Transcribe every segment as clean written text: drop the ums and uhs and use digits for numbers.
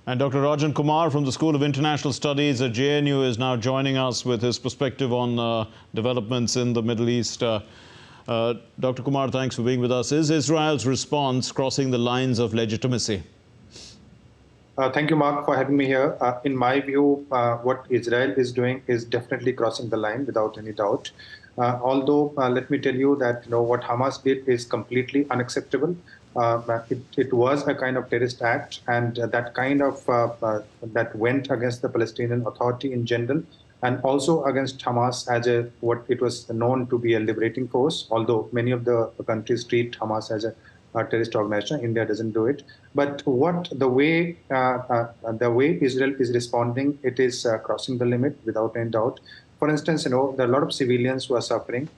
And Dr. Rajan Kumar from the School of International Studies at JNU is now joining us with his perspective on developments in the Middle East. Dr. Kumar, thanks for being with us. Is Israel's response crossing the lines of legitimacy? Thank you, Mark, for having me here. In my view, what Israel is doing is definitely crossing the line without any doubt. Although, let me tell you that what Hamas did is completely unacceptable. It was a kind of terrorist act, and that kind of that went against the Palestinian Authority in general, and also against Hamas as what it was known to be a liberating force. Although many of the countries treat Hamas as a terrorist organization, India doesn't do it. But the way Israel is responding, it is crossing the limit without any doubt. For instance, there are a lot of civilians who are suffering.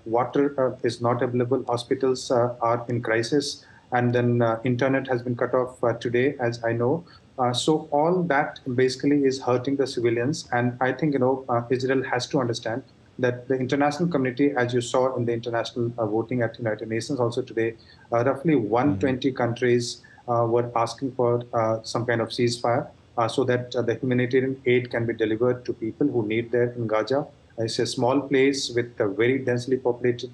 Water is not available. Hospitals are in crisis, and then internet has been cut off today, as I know. So all that basically is hurting the civilians, and I think Israel has to understand that the international community, as you saw in the international voting at United Nations also today, roughly 120 countries were asking for some kind of ceasefire so that the humanitarian aid can be delivered to people who need there in Gaza. It's a small place with a very densely populated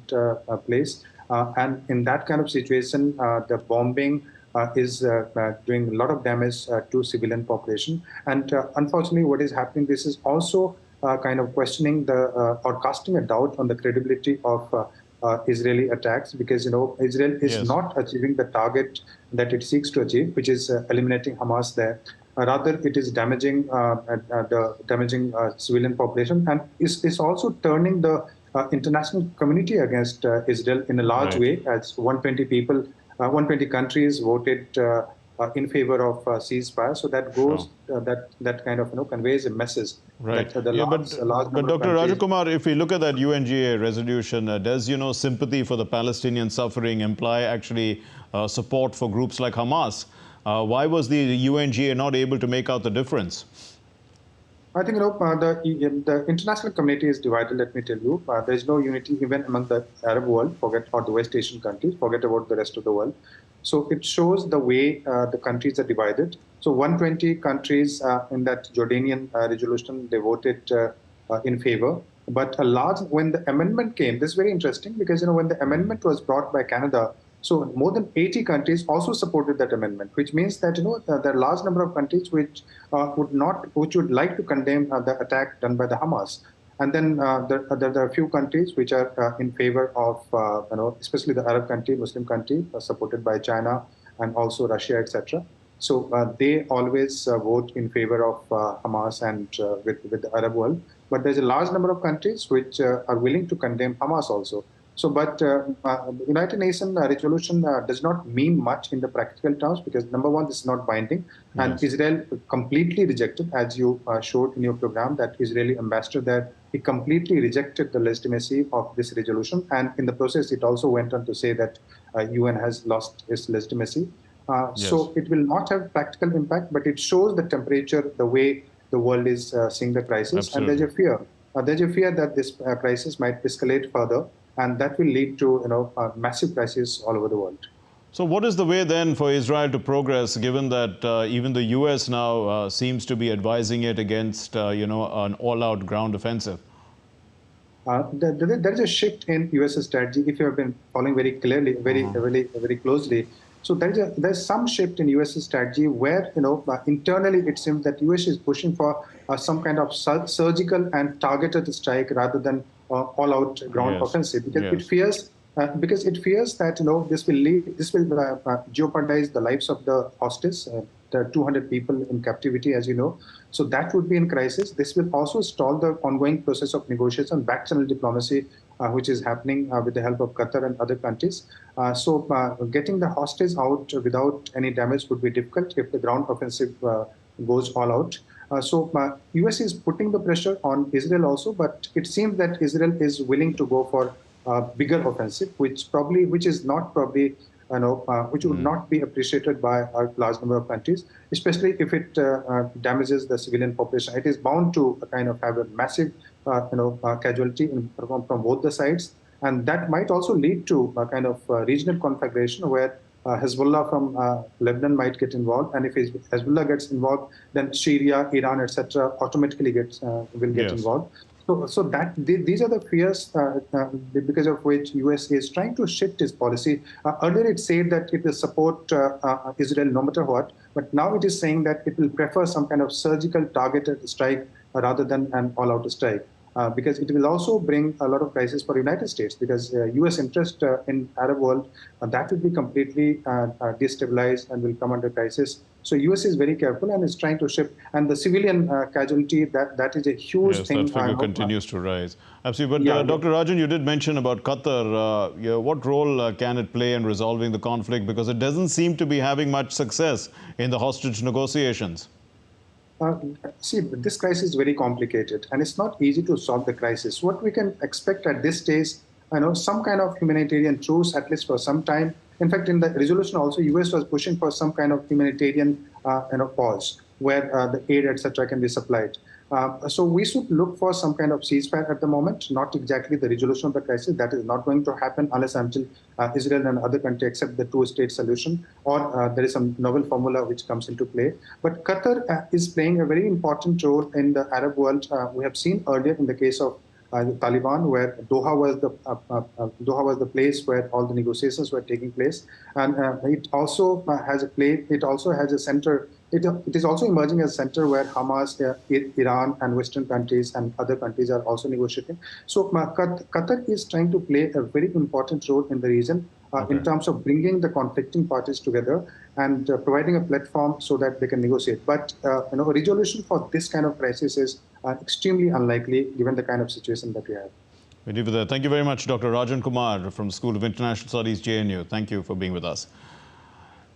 place. And in that kind of situation, the bombing is doing a lot of damage to civilian population. And unfortunately, what is happening, this is also kind of questioning or casting a doubt on the credibility of Israeli attacks, because Israel is not achieving the target that it seeks to achieve, which is eliminating Hamas there. Rather, it is damaging civilian population, and is also turning the international community against Israel in a large way, as 120 countries voted in favor of ceasefire. So that goes, that kind of conveys a message. Right. But Dr. Rajan Kumar, if we look at that UNGA resolution, does sympathy for the Palestinian suffering imply actually support for groups like Hamas? Why was the UNGA not able to make out the difference? I think the international community is divided. Let me tell you, there is no unity even among the Arab world. Forget about the West Asian countries. Forget about the rest of the world. So it shows the way the countries are divided. So 120 countries in that Jordanian resolution, they voted in favor. But when the amendment came, this is very interesting, because when the amendment was brought by Canada, so more than 80 countries also supported that amendment, which means that there are a large number of countries which would like to condemn the attack done by the Hamas. And then there are a few countries which are in favor of, especially the Arab country, Muslim country, supported by China and also Russia, etc. So they always vote in favor of Hamas and with the Arab world. But there's a large number of countries which are willing to condemn Hamas also. So, but United Nations resolution does not mean much in the practical terms, because number one, this is not binding, and Israel completely rejected, as you showed in your program, that Israeli ambassador there, he completely rejected the legitimacy of this resolution, and in the process, it also went on to say that UN has lost its legitimacy. So it will not have practical impact, but it shows the temperature, the way the world is seeing the crisis, and there's a fear. There's a fear that this crisis might escalate further, and that will lead to massive crises all over the world. So what is the way then for Israel to progress, given that even the US now seems to be advising it against an all-out ground offensive? There is a shift in US strategy, if you have been following very clearly, very closely. So there's some shift in US strategy where internally it seems that US is pushing for some kind of surgical and targeted strike rather than all-out ground offensive, because it fears that this will jeopardize the lives of the hostages. There are 200 people in captivity, as you know. So that would be in crisis. This will also stall the ongoing process of negotiation, back-channel diplomacy, which is happening with the help of Qatar and other countries. So getting the hostages out without any damage would be difficult if the ground offensive goes all out. So US is putting the pressure on Israel also, but it seems that Israel is willing to go for a bigger offensive, which would not be appreciated by a large number of countries, especially if it damages the civilian population. It is bound to kind of have a massive casualty from both the sides, and that might also lead to a kind of regional conflagration where Hezbollah from Lebanon might get involved, and if Hezbollah gets involved, then Syria, Iran, etc., automatically will get Yes. involved. So these are the fears because of which US is trying to shift its policy. Earlier, it said that it will support Israel no matter what, but now it is saying that it will prefer some kind of surgical targeted strike rather than an all-out strike. Because it will also bring a lot of crisis for United States, because U.S. interest in Arab world, that will be completely destabilized and will come under crisis. So U.S. is very careful and is trying to shift. And the civilian casualty, that is a huge Yes, thing. that figure continues to rise. Absolutely. But Yeah, Dr. Rajan, you did mention about Qatar. What role can it play in resolving the conflict? Because it doesn't seem to be having much success in the hostage negotiations. See, this crisis is very complicated, and it's not easy to solve the crisis. What we can expect at this stage, some kind of humanitarian truce, at least for some time. In fact, in the resolution also, US was pushing for some kind of humanitarian, pause where the aid, etc., can be supplied. So we should look for some kind of ceasefire at the moment, not exactly the resolution of the crisis. That is not going to happen unless until Israel and other countries accept the two-state solution, or there is some novel formula which comes into play. But Qatar is playing a very important role in the Arab world. We have seen earlier in the case of the Taliban, where Doha was the place where all the negotiations were taking place, and it also has a play. It also has a center. It is also emerging as a center where Hamas, Iran, and Western countries and other countries are also negotiating. So Qatar is trying to play a very important role in the region in terms of bringing the conflicting parties together and providing a platform so that they can negotiate. But a resolution for this kind of crisis is extremely unlikely given the kind of situation that we have. Thank you very much, Dr. Rajan Kumar from School of International Studies, JNU. Thank you for being with us.